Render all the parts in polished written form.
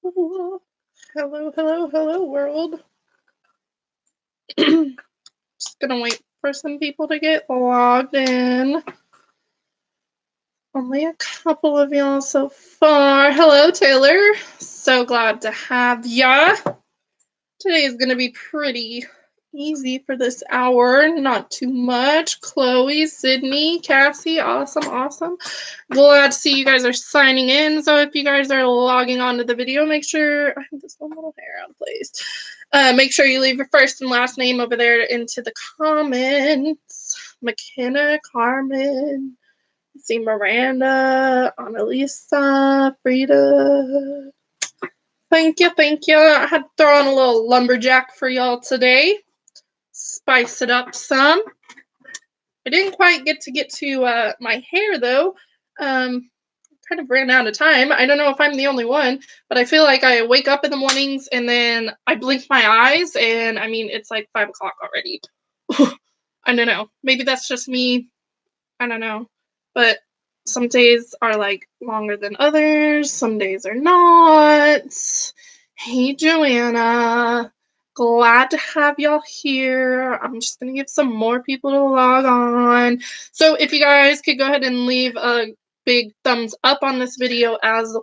Hello, hello, hello, world. Just gonna wait for some people to get logged in. Only a couple of y'all so far. Hello, Taylor. So glad to have ya. Today is gonna be pretty easy for this hour. Not too much. Chloe, Sydney, Cassie, awesome. Glad to see you guys are signing in. So if you guys are logging onto the video, make sure I have this one little hair out of place. Make sure you leave your first and last name over there into the comments. McKenna, Carmen, see Miranda, Annalisa, Frida. Thank you. I had to throw on a little lumberjack for y'all today. Spice it up some. I didn't quite get to my hair though. Kind of ran out of time. I don't know if I'm the only one, but I feel like I wake up in the mornings and then I blink my eyes and I mean it's like 5 o'clock already. I don't know. Maybe that's just me. I don't know. But some days are like longer than others. Some days are not. Hey, Joanna. Glad to have y'all here. I'm just going to give some more people to log on. So if you guys could go ahead and leave a big thumbs up on this video as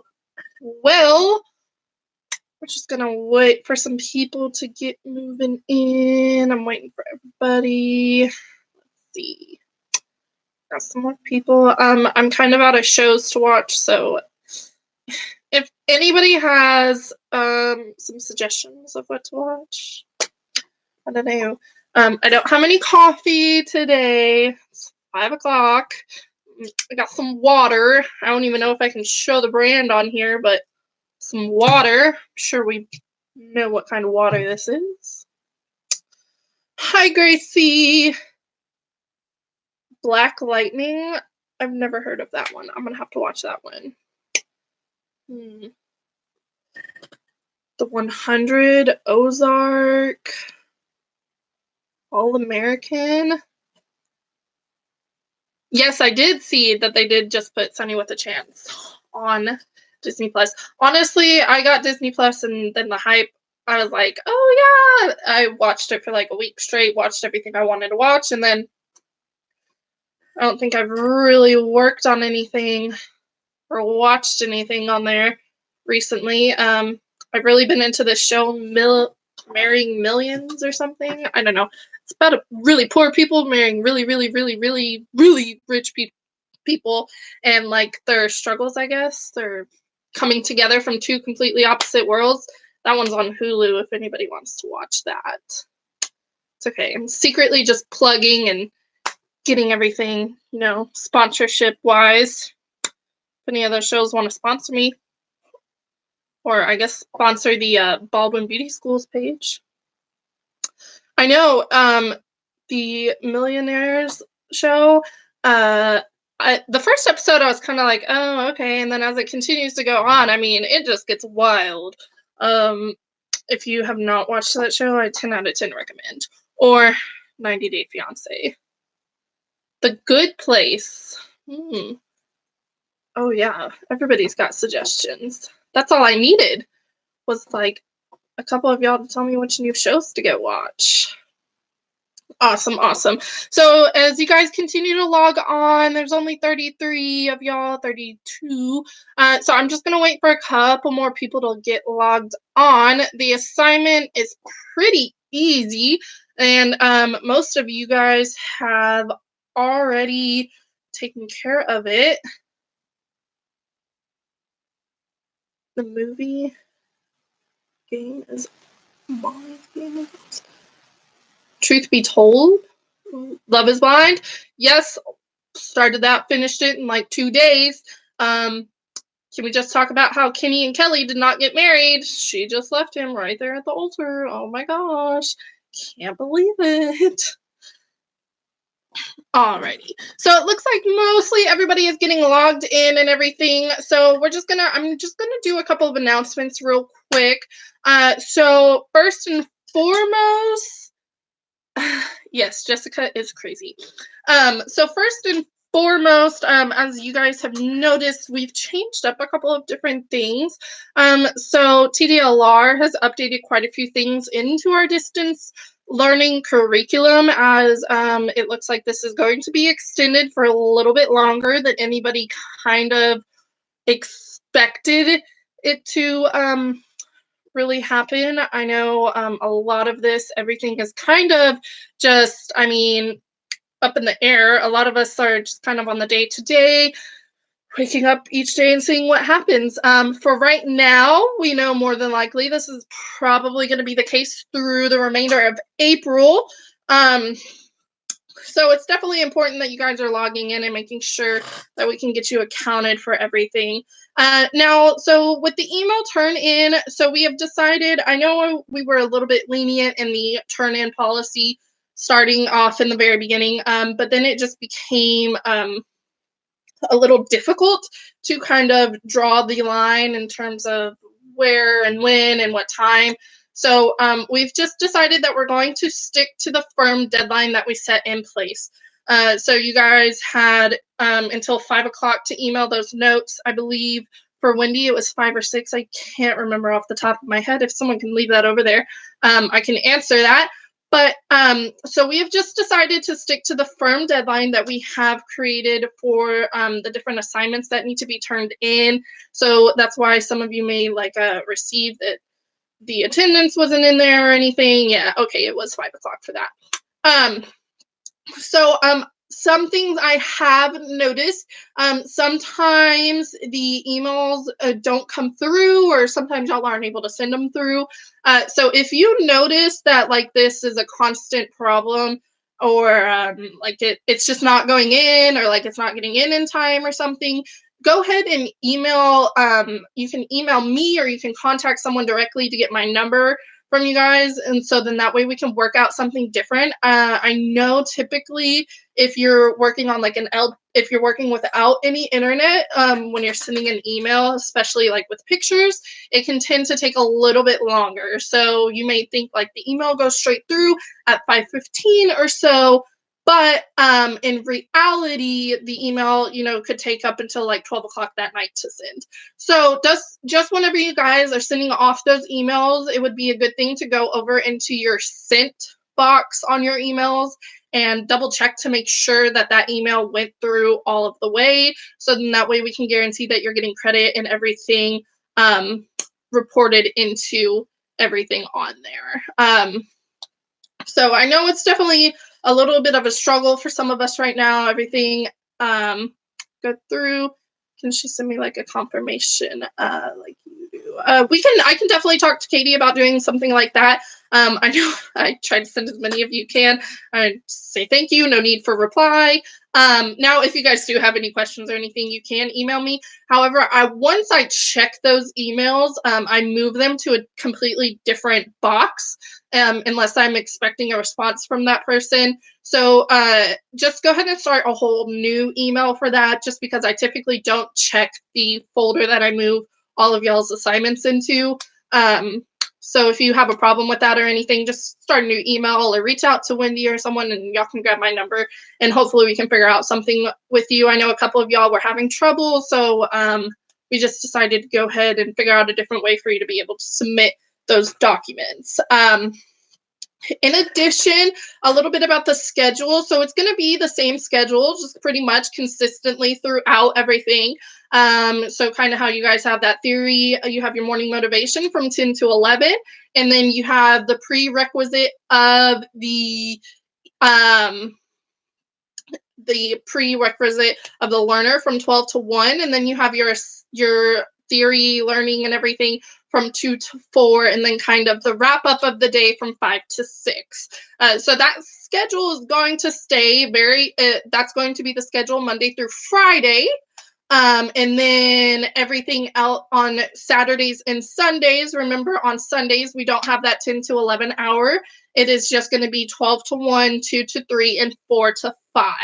well. We're just going to wait for some people to get moving in. I'm waiting for everybody. Let's see. Got some more people. I'm kind of out of shows to watch, so if anybody has some suggestions of what to watch, I don't know. I don't have any coffee today. It's 5 o'clock. I got some water. I don't even know if I can show the brand on here, but some water. I'm sure we know what kind of water this is. Hi, Gracie. Black Lightning. I've never heard of that one. I'm gonna have to watch that one. The 100, Ozark, All American. Yes, I did see that they did just put Sunny with a Chance on Disney Plus. Honestly, I got Disney Plus and then the hype, I was like, oh yeah. I watched it for like a week straight, watched everything I wanted to watch, and then I don't think I've really worked on anything or watched anything on there recently. I've really been into this show, Marrying Millions or something. I don't know. It's about really poor people marrying really rich people and like their struggles, I guess. They're coming together from two completely opposite worlds. That one's on Hulu if anybody wants to watch that. It's okay. I'm secretly just plugging and getting everything, sponsorship wise. If any other shows want to sponsor me, or I guess sponsor the Baldwin Beauty Schools page. I know the Millionaires show, the first episode I was kind of like, oh, okay, and then as it continues to go on, I mean, it just gets wild. If you have not watched that show, I 10 out of 10 recommend. Or 90 Day Fiancé. The Good Place. Oh yeah, everybody's got suggestions. That's all I needed was like a couple of y'all to tell me which new shows to go watch. Awesome. So as you guys continue to log on, there's only 33 of y'all, 32. So I'm just going to wait for a couple more people to get logged on. The assignment is pretty easy, and most of you guys have already taken care of it. The movie game is my game. Truth Be Told, Love is Blind. Yes, started that, finished it in like 2 days. Can we just talk about how Kenny and Kelly did not get married? She just left him right there at the altar. Oh my gosh. Can't believe it. Alrighty. So it looks like mostly everybody is getting logged in and everything. So I'm just gonna do a couple of announcements real quick. So first and foremost, yes, Jessica is crazy. So first and foremost, as you guys have noticed, we've changed up a couple of different things. So TDLR has updated quite a few things into our distance learning curriculum, as it looks like this is going to be extended for a little bit longer than anybody kind of expected it to really happen. I know a lot of this, everything is kind of just, I mean, up in the air. A lot of us are just kind of on the day to day, waking up each day and seeing what happens. For right now, we know more than likely this is probably going to be the case through the remainder of April. So it's definitely important that you guys are logging in and making sure that we can get you accounted for everything. Now, so with the email turn in, so we have decided, I know we were a little bit lenient in the turn in policy starting off in the very beginning, but then it just became a little difficult to kind of draw the line in terms of where and when and what time. So we've just decided that we're going to stick to the firm deadline that we set in place. So you guys had until 5 o'clock to email those notes. I believe for Wendy it was 5 or 6. I can't remember off the top of my head. If someone can leave that over there, I can answer that. But so we have just decided to stick to the firm deadline that we have created for the different assignments that need to be turned in. So that's why some of you may like receive that the attendance wasn't in there or anything. Yeah, okay, it was 5 o'clock for that. So some things I have noticed, sometimes the emails don't come through, or sometimes y'all aren't able to send them through. So if you notice that like this is a constant problem, or like it's just not going in, or like it's not getting in time or something, go ahead and email. You can email me, or you can contact someone directly to get my number from you guys, and so then that way we can work out something different. I know typically if you're working on like if you're working without any internet, when you're sending an email, especially like with pictures, it can tend to take a little bit longer. So you may think like the email goes straight through at 5:15 or so, but in reality, the email, could take up until like 12 o'clock that night to send. So just whenever you guys are sending off those emails, it would be a good thing to go over into your sent box on your emails and double check to make sure that that email went through all of the way. So then that way we can guarantee that you're getting credit and everything reported into everything on there. So I know it's definitely a little bit of a struggle for some of us right now. Everything go through. Can she send me like a confirmation like you do? I can definitely talk to Katie about doing something like that. I know I try to send as many of you can. I say thank you, no need for reply. Now, if you guys do have any questions or anything, you can email me. However, once I check those emails, I move them to a completely different box, unless I'm expecting a response from that person. So just go ahead and start a whole new email for that, just because I typically don't check the folder that I move all of y'all's assignments into. So if you have a problem with that or anything, just start a new email or reach out to Wendy or someone, and y'all can grab my number, and hopefully we can figure out something with you. I know a couple of y'all were having trouble, so we just decided to go ahead and figure out a different way for you to be able to submit those documents. In addition, a little bit about the schedule. So it's going to be the same schedule, just pretty much consistently throughout everything. So kind of how you guys have that theory, you have your morning motivation from 10 to 11, and then you have the prerequisite of the learner from 12 to 1, and then you have your theory learning and everything from 2 to 4, and then kind of the wrap up of the day from 5 to 6. So that schedule is going to stay that's going to be the schedule Monday through Friday. And then everything else on Saturdays and Sundays. Remember, on Sundays, we don't have that 10 to 11 hour. It is just going to be 12 to 1, 2 to 3, and 4 to 5.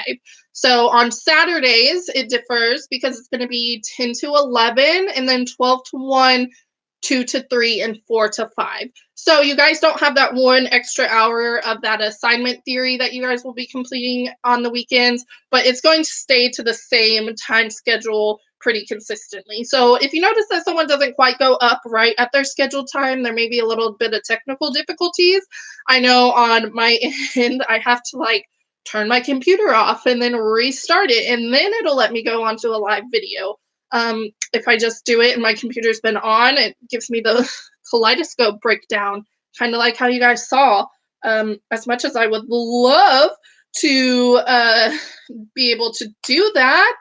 So on Saturdays, it differs because it's going to be 10 to 11, and then 12 to 1, 2 to 3, and 4 to 5. So you guys don't have that 1 extra hour of that assignment theory that you guys will be completing on the weekends, but it's going to stay to the same time schedule pretty consistently. So if you notice that someone doesn't quite go up right at their scheduled time, there may be a little bit of technical difficulties. I know on my end, I have to like turn my computer off and then restart it, and then it'll let me go onto a live video. If I just do it and my computer's been on, it gives me the kaleidoscope breakdown, kind of like how you guys saw. As much as I would love to be able to do that,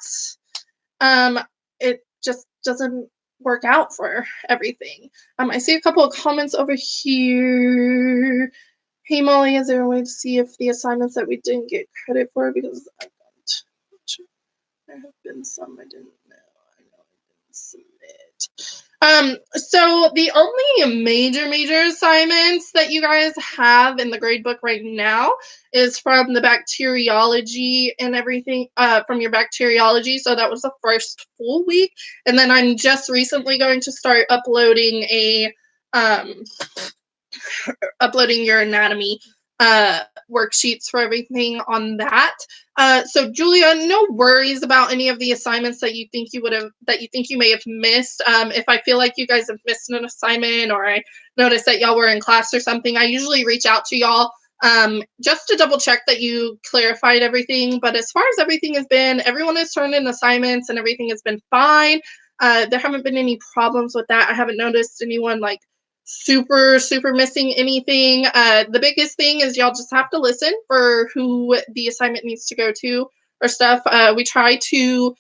it just doesn't work out for everything. I see a couple of comments over here. Hey Molly, is there a way to see if the assignments that we didn't get credit for, because I don't. There have been some I didn't know. I know I didn't submit. So the only major assignments that you guys have in the gradebook right now is from the bacteriology and everything, from your bacteriology. So that was the first full week. And then I'm just recently going to start uploading uploading your anatomy worksheets for everything on that. So Julia, no worries about any of the assignments that you think you may have missed. If I feel like you guys have missed an assignment, or I noticed that y'all were in class or something, I usually reach out to y'all just to double check that you clarified everything. But as far as everything has been, everyone has turned in assignments and everything has been fine. There haven't been any problems with that. I haven't noticed anyone like super missing anything. The biggest thing is y'all just have to listen for who the assignment needs to go to or stuff. We try to,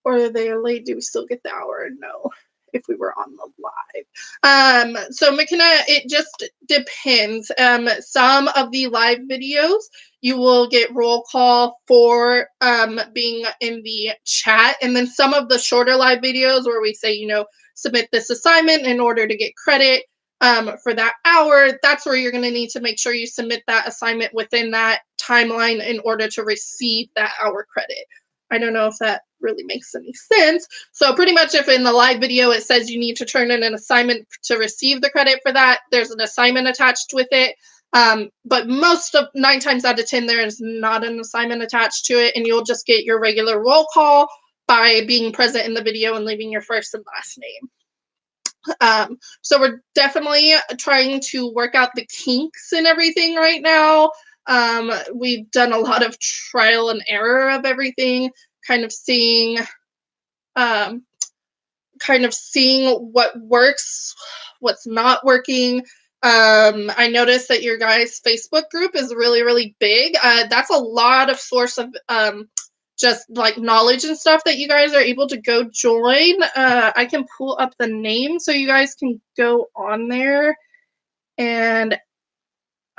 or they are late, do we still get the hour? No, if we were on the live. So McKenna, it just depends. Some of the live videos you will get roll call for being in the chat, and then some of the shorter live videos where we say, submit this assignment in order to get credit for that hour, that's where you're going to need to make sure you submit that assignment within that timeline in order to receive that hour credit. I don't know if that really makes any sense. So pretty much if in the live video it says you need to turn in an assignment to receive the credit for that, there's an assignment attached with it. But 9 times out of 10, there is not an assignment attached to it, and you'll just get your regular roll call by being present in the video and leaving your first and last name. So we're definitely trying to work out the kinks and everything right now. We've done a lot of trial and error of everything, kind of seeing what works, what's not working. I noticed that your guys' Facebook group is really big. That's a lot of source of just like knowledge and stuff that you guys are able to go join. I can pull up the name so you guys can go on there and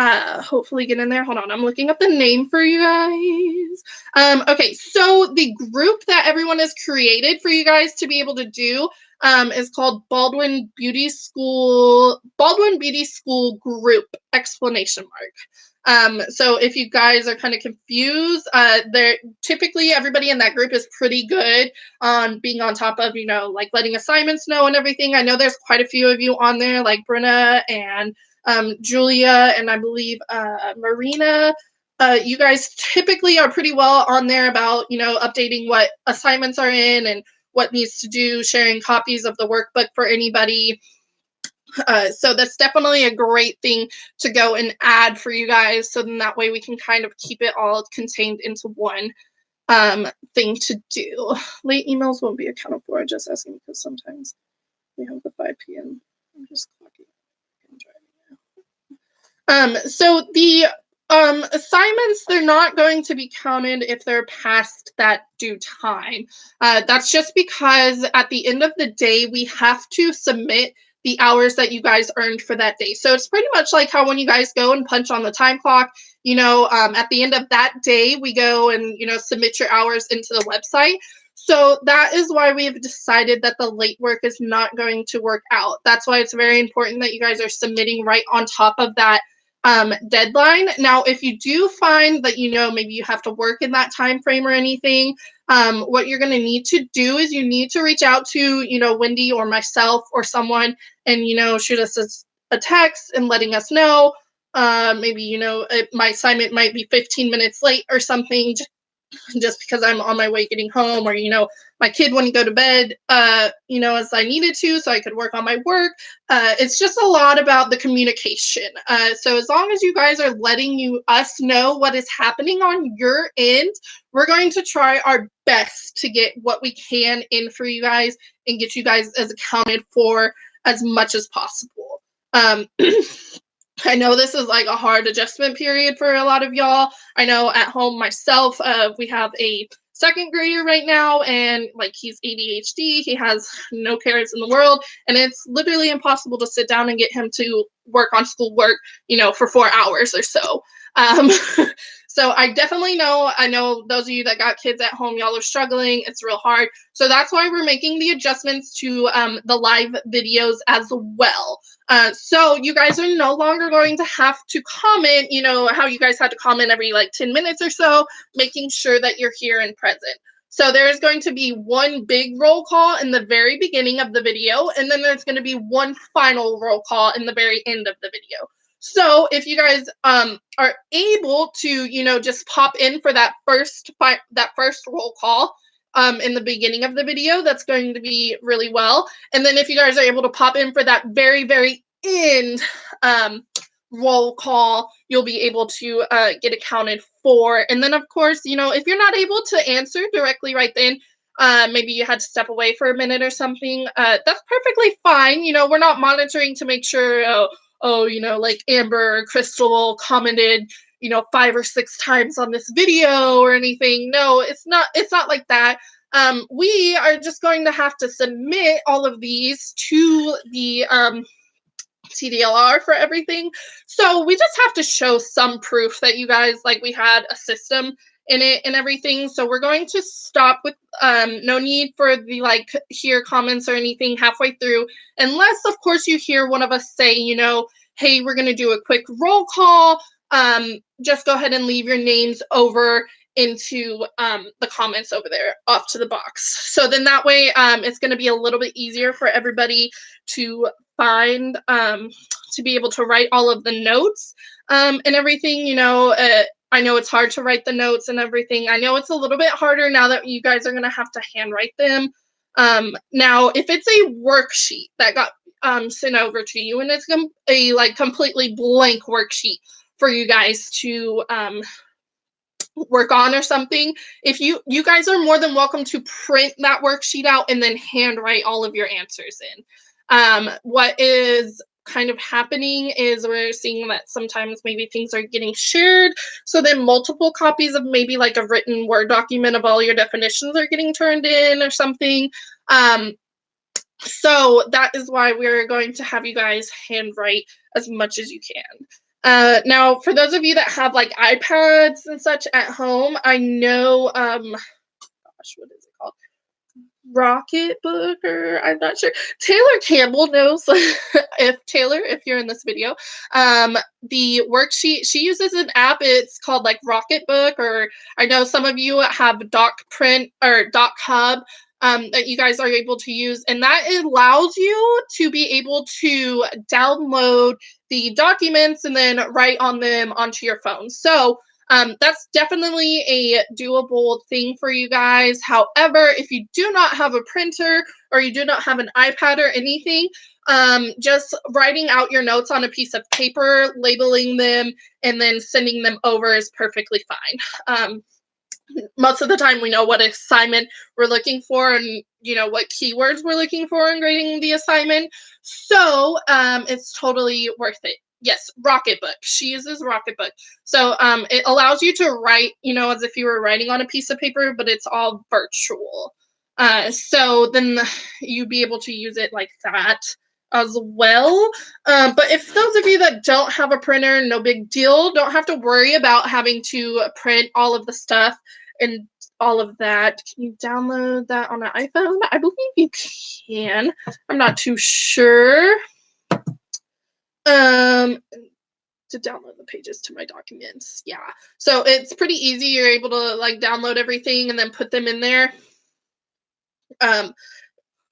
hopefully get in there. Hold on, I'm looking up the name for you guys. Okay, so the group that everyone has created for you guys to be able to do is called Baldwin Beauty School Group ! So if you guys are kind of confused, typically everybody in that group is pretty good on being on top of, like letting assignments know and everything. I know there's quite a few of you on there, like Brenna and Julia, and I believe Marina. You guys typically are pretty well on there about, updating what assignments are in and what needs to do, sharing copies of the workbook for anybody. So that's definitely a great thing to go and add for you guys. So then that way we can kind of keep it all contained into one thing to do. Late emails won't be accounted for. Just asking because sometimes we have the 5 p.m. I'm just clocking. So the assignments, they're not going to be counted if they're past that due time. That's just because at the end of the day, we have to submit the hours that you guys earned for that day. So it's pretty much like how when you guys go and punch on the time clock, at the end of that day, we go and, submit your hours into the website. So that is why we have decided that the late work is not going to work out. That's why it's very important that you guys are submitting right on top of that deadline. Now, if you do find that, maybe you have to work in that time frame or anything, what you're going to need to do is you need to reach out to, Wendy or myself or someone and, shoot us a text and letting us know. Maybe, my assignment might be 15 minutes late or something, just because I'm on my way getting home, or my kid wouldn't go to bed as I needed to, so I could work on my work. It's just a lot about the communication. So as long as you guys are letting us know what is happening on your end, we're going to try our best to get what we can in for you guys and get you guys as accounted for as much as possible. I know this is like a hard adjustment period for a lot of y'all. I know at home myself, we have a second grader right now, and like he's ADHD. He has no cares in the world, and it's literally impossible to sit down and get him to work on schoolwork, for 4 hours or so. So I definitely know, I know those of you that got kids at home, y'all are struggling. It's real hard. So that's why we're making the adjustments to the live videos as well. So you guys are no longer going to have to comment, how you guys had to comment every like 10 minutes or so, making sure that you're here and present. So there's going to be one big roll call in the very beginning of the video, and then there's going to be one final roll call in the very end of the video. So if you guys are able to, just pop in for that first roll call in the beginning of the video, that's going to be really well. And then if you guys are able to pop in for that very, very end roll call, you'll be able to get accounted for. And then, of course, if you're not able to answer directly right then, maybe you had to step away for a minute or something, that's perfectly fine. We're not monitoring to make sure, like Amber or Crystal commented, 5 or 6 times on this video or anything. No, it's not like that. We are just going to have to submit all of these to the TDLR for everything. So we just have to show some proof that you guys, like, we had a system in it and everything. So we're going to stop with no need for the like hear comments or anything halfway through, unless of course you hear one of us say, hey, we're going to do a quick roll call. Just go ahead and leave your names over into the comments over there off to the box. So then that way it's going to be a little bit easier for everybody to find, to be able to write all of the notes and everything. I know it's hard to write the notes and everything. I know it's a little bit harder now that you guys are going to have to handwrite them. Now, if it's a worksheet that got sent over to you and it's a like completely blank worksheet for you guys to work on or something, if you guys are more than welcome to print that worksheet out and then handwrite all of your answers in. What is kind of happening is we're seeing that sometimes maybe things are getting shared, so then multiple copies of maybe like a written Word document of all your definitions are getting turned in or something. So that is why we're going to have you guys handwrite as much as you can. Now, for those of you that have like iPads and such at home, I know, gosh, what is it called? Rocketbook, or I'm not sure. Taylor Campbell knows. if you're in this video, the worksheet, she uses an app. It's called like Rocketbook, or I know some of you have DocPrint or DocHub that you guys are able to use, and that allows you to be able to download the documents and then write on them onto your phone. So that's definitely a doable thing for you guys. However, if you do not have a printer or you do not have an iPad or anything, just writing out your notes on a piece of paper, labeling them, and then sending them over is perfectly fine. Most of the time we know what assignment we're looking for and what keywords we're looking for in grading the assignment. So it's totally worth it. Yes, Rocketbook. She uses Rocketbook. So it allows you to write, as if you were writing on a piece of paper, but it's all virtual. So then you'd be able to use it like that as well. But if those of you that don't have a printer, no big deal. Don't have to worry about having to print all of the stuff and all of that. Can you download that on an iPhone? I believe you can. I'm not too sure. to download the pages to my documents. Yeah. So it's pretty easy. You're able to like download everything and then put them in there.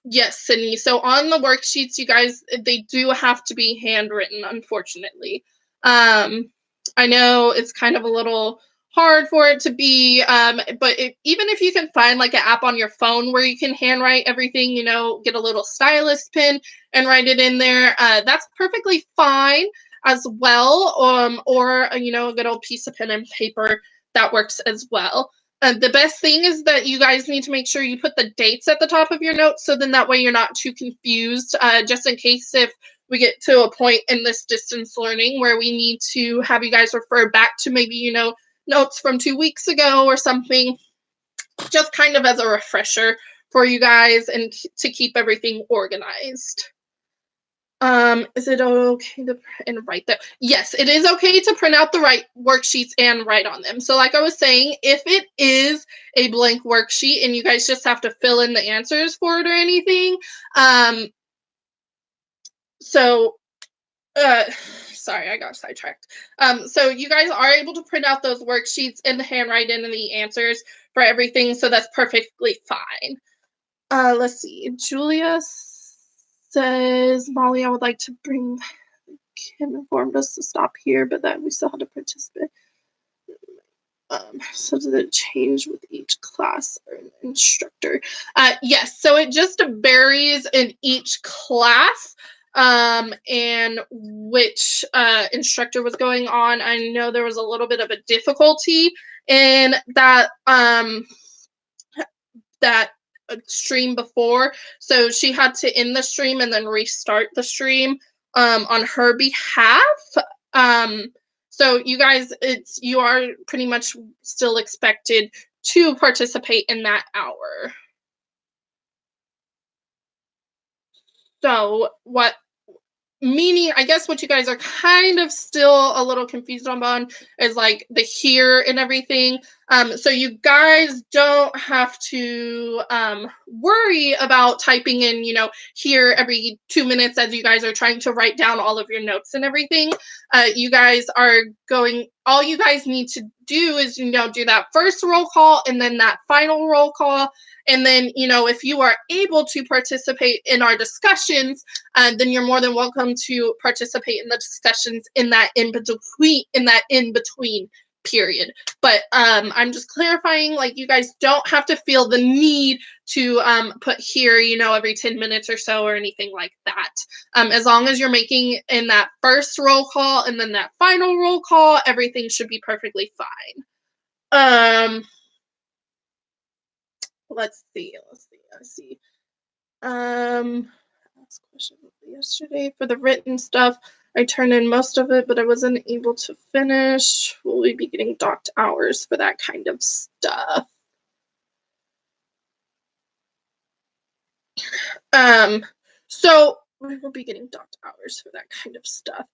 Yes, Sydney. So on the worksheets, you guys, they do have to be handwritten, unfortunately. I know it's kind of a little hard for it to be, but even if you can find like an app on your phone where you can handwrite everything, you know, get a little stylus pen and write it in there, that's perfectly fine as well. Or you know, a good old piece of pen and paper, that works as well. The best thing is that you guys need to make sure you put the dates at the top of your notes, so then that way you're not too confused, just in case if we get to a point in this distance learning where we need to have you guys refer back to maybe, you know, notes from 2 weeks ago or something, just kind of as a refresher for you guys and to keep everything organized. Is it okay to and write that? Yes, it is okay to print out the right worksheets and write on them. So like I was saying, if it is a blank worksheet and you guys just have to fill in the answers for it or anything, sorry, I got sidetracked. So you guys are able to print out those worksheets and handwrite in the answers for everything, so that's perfectly fine. Let's see. Julia says, Molly, I would like to bring Kim informed us to stop here, but that we still had to participate. So does it change with each class or instructor? Yes, so it just varies in each class and which instructor was going on. I know there was a little bit of a difficulty in that stream before, so she had to end the stream and then restart the stream on her behalf. So you guys, you are pretty much still expected to participate in that hour. So meaning, I guess what you guys are kind of still a little confused on is like the here and everything. So you guys don't have to worry about typing in, you know, here every 2 minutes as you guys are trying to write down all of your notes and everything. You guys are all you guys need to do is, you know, do that first roll call and then that final roll call. And then, you know, if you are able to participate in our discussions, then you're more than welcome to participate in the discussions in that in between period. But I'm just clarifying, like, you guys don't have to feel the need to put here, you know, every 10 minutes or so or anything like that. As long as you're making in that first roll call and then that final roll call, everything should be perfectly fine. Let's see. Last question yesterday for the written stuff. I turned in most of it, but I wasn't able to finish. Will we be getting docked hours for that kind of stuff? So we will be getting docked hours for that kind of stuff.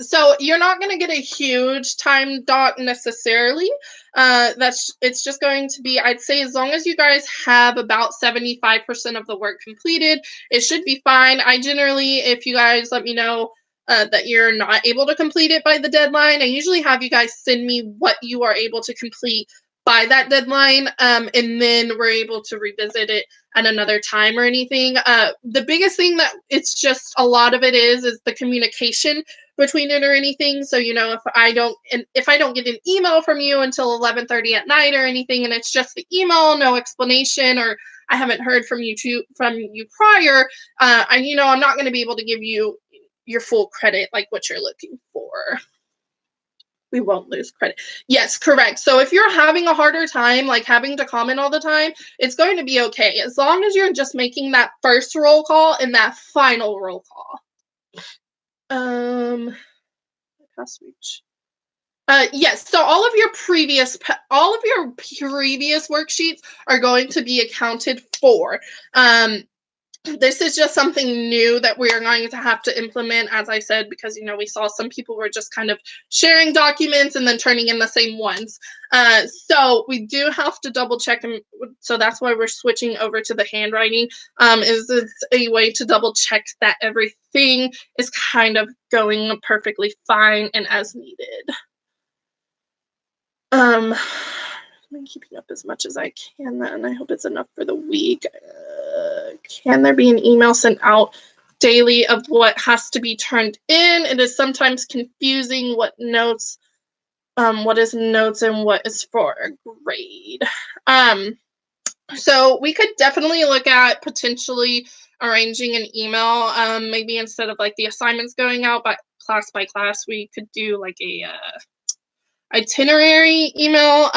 So you're not going to get a huge time dot necessarily. It's just going to be, I'd say, as long as you guys have about 75% of the work completed, it should be fine. I generally, if you guys let me know that you're not able to complete it by the deadline, I usually have you guys send me what you are able to complete by that deadline, and then we're able to revisit it at another time or anything. The biggest thing that it's just a lot of it is the communication between it or anything. So, you know, if I don't get an email from you until 11:30 at night or anything, and it's just the email, no explanation, or I haven't heard from you prior, I'm not going to be able to give you your full credit, like what you're looking for. We won't lose credit. Yes, correct. So if you're having a harder time, like having to comment all the time, it's going to be okay. As long as you're just making that first roll call and that final roll call. Past reach. Yes, so all of your previous worksheets are going to be accounted for. this is just something new that we are going to have to implement, as I said, because, we saw some people were just kind of sharing documents and then turning in the same ones. So we do have to double check. And so that's why we're switching over to the handwriting. Is a way to double check that everything is kind of going perfectly fine and as needed. I'm keeping up as much as I can then. I hope it's enough for the week. Can there be an email sent out daily of what has to be turned in? It is sometimes confusing what is notes and what is for a grade. So we could definitely look at potentially arranging an email. Maybe instead of like the assignments going out by class, we could do like a itinerary email.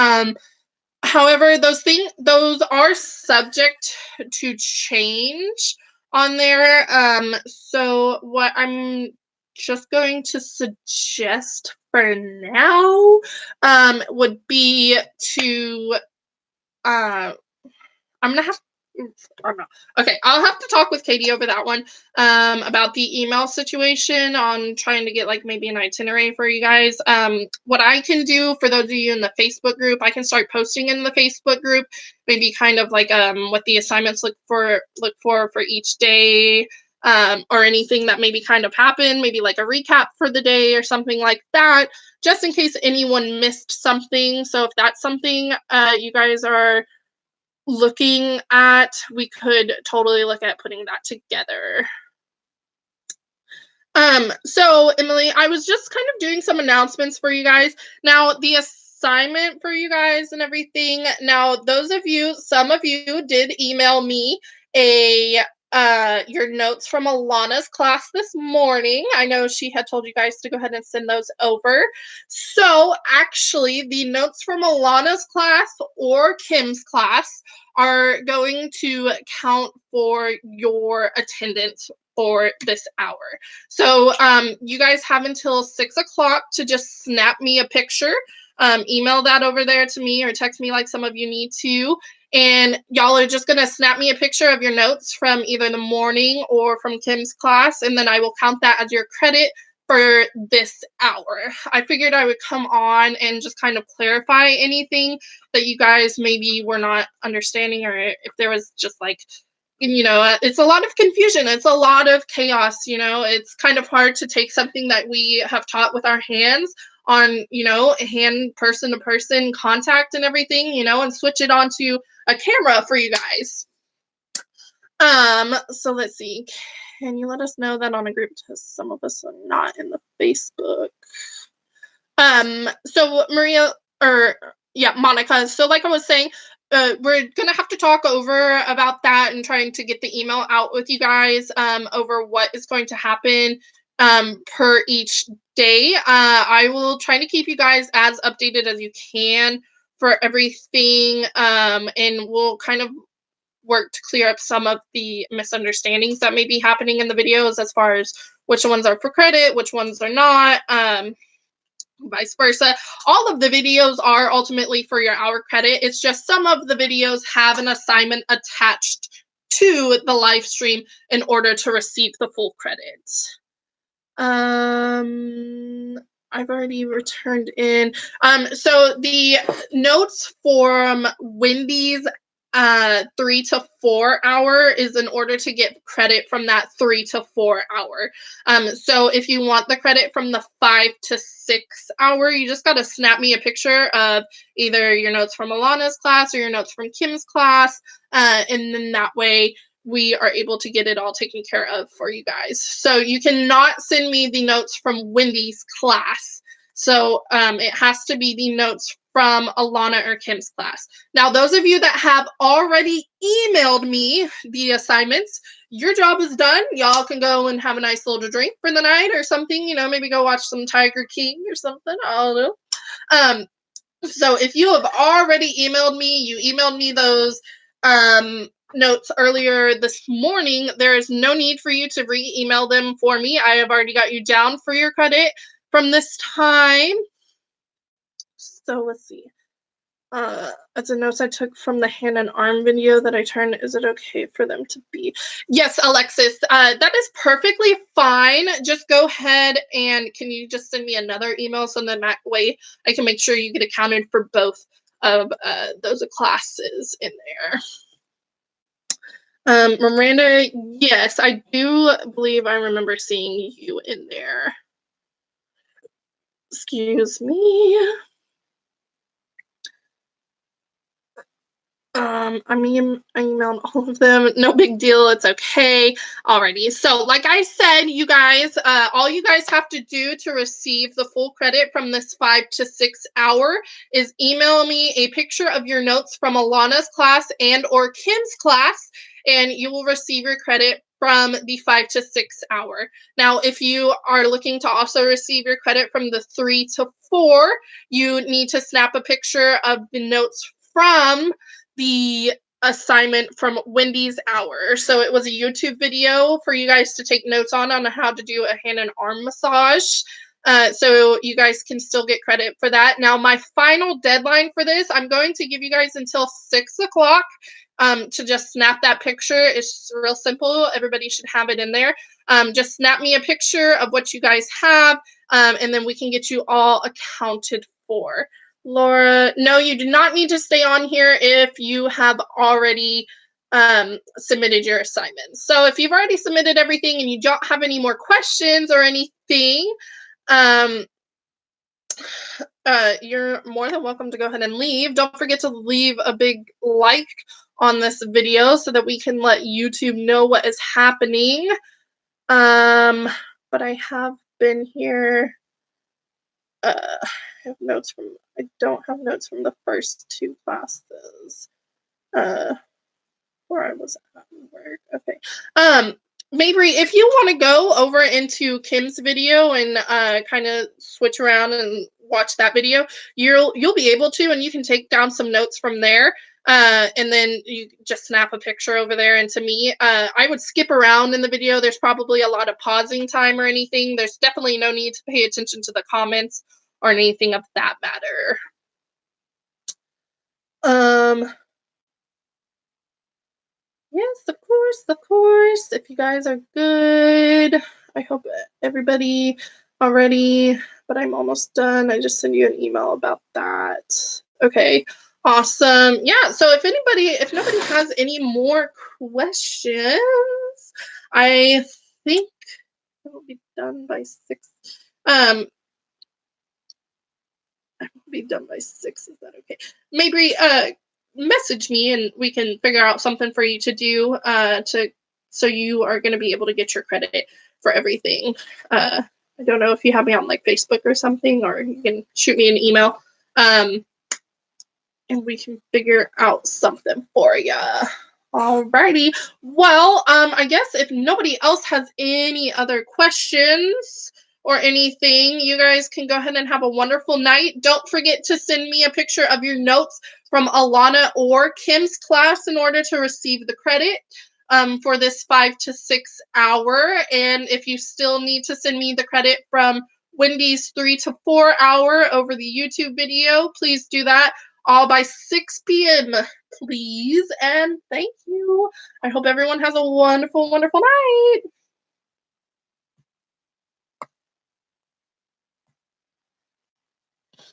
However, those are subject to change on there. So what I'm just going to suggest for now would be to I'm gonna have I don't know. Okay, I'll have to talk with Katie over that one about the email situation on trying to get like maybe an itinerary for you guys. What I can do for those of you in the Facebook group, I can start posting in the Facebook group, maybe kind of like what the assignments look for each day, or anything that maybe kind of happened, maybe like a recap for the day or something like that, just in case anyone missed something. So if that's something you guys are looking at, we could totally look at putting that together. So Emily, I was just kind of doing some announcements for you guys. Now, the assignment for you guys and everything. Now, some of you did email me your notes from Alana's class this morning. I know she had told you guys to go ahead and send those over. So actually, the notes from Alana's class or Kim's class are going to count for your attendance for this hour. So you guys have until 6 o'clock to just snap me a picture. Email that over there to me or text me like some of you need to. And y'all are just going to snap me a picture of your notes from either the morning or from Kim's class. And then I will count that as your credit for this hour. I figured I would come on and just kind of clarify anything that you guys maybe were not understanding, or if there was just like, it's a lot of confusion. It's a lot of chaos. It's kind of hard to take something that we have taught with our hands on, hand person to person contact and everything, and switch it onto a camera for you guys. So let's see. Can you let us know that on a group test some of us are not in the Facebook? So Monica, so like I was saying, we're gonna have to talk over about that and trying to get the email out with you guys over what is going to happen per each day. I will try to keep you guys as updated as you can for everything, and we'll kind of work to clear up some of the misunderstandings that may be happening in the videos as far as which ones are for credit, which ones are not, vice versa. All of the videos are ultimately for your hour credit. It's just some of the videos have an assignment attached to the live stream in order to receive the full credits. I've already returned in. So the notes from Wendy's 3 to 4 hour is in order to get credit from that 3 to 4 hour. So if you want the credit from the 5 to 6 hour, you just got to snap me a picture of either your notes from Alana's class or your notes from Kim's class. And then that way we are able to get it all taken care of for you guys. So you cannot send me the notes from Wendy's class. So it has to be the notes from Alana or Kim's class. Now, those of you that have already emailed me the assignments, your job is done. Y'all can go and have a nice little drink for the night or something, maybe go watch some Tiger King or something. I don't know. So if you have already emailed me, you emailed me those notes earlier this morning, there is no need for you to re-email them for me. I have already got you down for your credit from this time. So let's see. As a notes I took from the hand and arm video that I turned, is it okay for them to be? Yes, Alexis, that is perfectly fine. Just go ahead and can you just send me another email so then that way I can make sure you get accounted for both of those classes in there. Miranda, yes, I do believe I remember seeing you in there. Excuse me. I mean, I emailed all of them. No big deal. It's okay. Alrighty. So, like I said, you guys, all you guys have to do to receive the full credit from this 5 to 6 hour is email me a picture of your notes from Alana's class and or Kim's class, and you will receive your credit from the 5 to 6 hour. Now, if you are looking to also receive your credit from the 3 to 4, you need to snap a picture of the notes from the assignment from Wendy's hour. So it was a YouTube video for you guys to take notes on how to do a hand and arm massage. So you guys can still get credit for that. Now, my final deadline for this, I'm going to give you guys until 6 o'clock to just snap that picture. It's real simple. Everybody should have it in there. Just snap me a picture of what you guys have, and then we can get you all accounted for. Laura, no, you do not need to stay on here if you have already submitted your assignments. So if you've already submitted everything and you don't have any more questions or anything, you're more than welcome to go ahead and leave. Don't forget to leave a big like on this video so that we can let YouTube know what is happening. But I have been here. I have notes from, I don't have notes from the first 2 classes where I was at work. Okay. Mabry, if you want to go over into Kim's video and kind of switch around and watch that video, you'll be able to, and you can take down some notes from there. And then you just snap a picture over there and to me. I would skip around in the video. There's probably a lot of pausing time or anything. There's definitely no need to pay attention to the comments or anything of that matter. Yes, of course. If you guys are good, I hope everybody already, but I'm almost done. I just sent you an email about that. Okay, awesome. Yeah, so if nobody has any more questions, I think it will be done by 6. I will be done by 6. Is that okay? Maybe message me and we can figure out something for you to do so you are going to be able to get your credit for everything. I don't know if you have me on like Facebook or something, or you can shoot me an email and we can figure out something for you. Alrighty. Well, I guess if nobody else has any other questions or anything, you guys can go ahead and have a wonderful night. Don't forget to send me a picture of your notes from Alana or Kim's class in order to receive the credit for this 5 to 6 hour. And if you still need to send me the credit from Wendy's 3 to 4 hour over the YouTube video, please do that all by 6 p.m. please. And thank you. I hope everyone has a wonderful, wonderful night.